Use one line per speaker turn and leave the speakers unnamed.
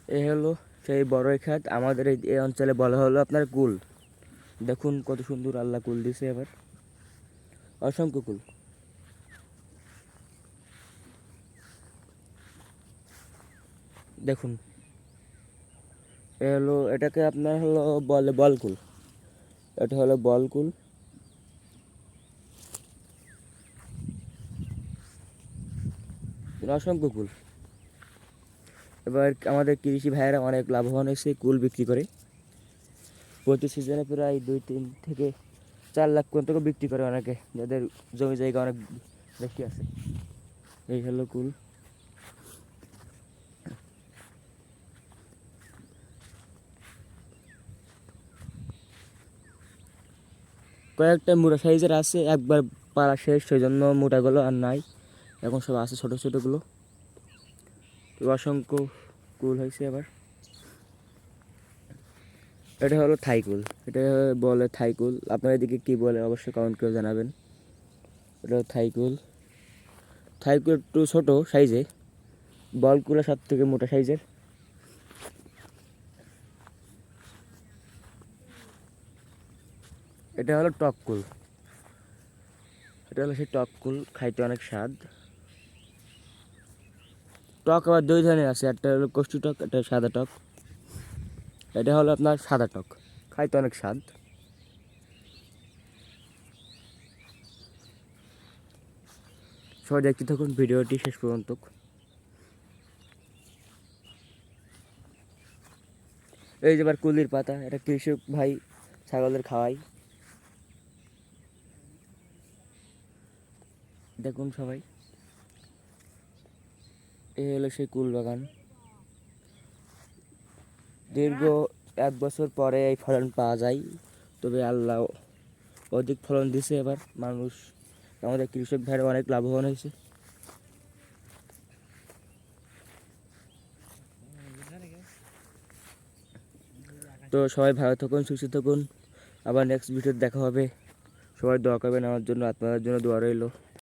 এ হলো সেই বড়ই খাত। আমাদের এই অঞ্চলে বলা হলো আপনার কুল। দেখুন কত সুন্দর আল্লাহ কুল দিছে এবার, অসংখ্য কুল। দেখুন এ হলো, এটাকে আপনার হলো বলে বলকুল। এটা হলো বলকুল। অসংখ্য কুল। এবার আমাদের কৃষি ভাইয়েরা অনেক লাভবান হয়েছে কুল বিক্রি করে। প্রতি সিজনে প্রায় 2-3 থেকে 4 লাখ পর্যন্ত বিক্রি করে অনেকে, যাদের জমি জায়গা অনেক বেশি আছে। এই হলো কুল। কয়েকটা মোটা সাইজের আছে, একবার পাড়া শেষ, সেই জন্য মোটাগুলো আর নাই, এখন সব আছে ছোটো ছোটোগুলো। তো অসংখ্য কুল হয়েছে এবার। এটা হলো থাইকুল। এটা বলে থাইকুল, আপনার এদিকে কী বলে অবশ্যই কমেন্ট করে জানাবেন। এটা হলো থাইকুল। থাইকুল একটু ছোটো সাইজে, বলকুলা সব থেকে মোটা সাইজের। এটা হলো টককুল। এটা হলো সেই টককুল, খাইতে অনেক স্বাদ। টক আবার 2 ধরনের আছে, একটা হলো কষ্টি টক, একটা সাদা টক। এটা হলো আপনার সাদা টক, খাইতে অনেক স্বাদ। সবাই দেখতে থাকুন ভিডিওটি শেষ পর্যন্ত। এই যে এবার কুলির পাতা, এটা কৃষক ভাই ছাগলের খাওয়াই। দেখুন সবাই, এই হলো সেই কুল বাগান। দীর্ঘ 1 বছর পরে এই ফলন পাওয়া যায়, তবে আল্লাহ অধিক ফলন দিছে এবার। মানুষ, আমাদের কৃষক ভাইরা অনেক লাভবান হয়েছে। তো সবাই ভালো থাকুন, সুস্থ থাকুন। আবার নেক্সট ভিডিওতে দেখা হবে। সবাই দোয়া করবেন আমার জন্য, আপনাদের জন্য দোয়া রইল।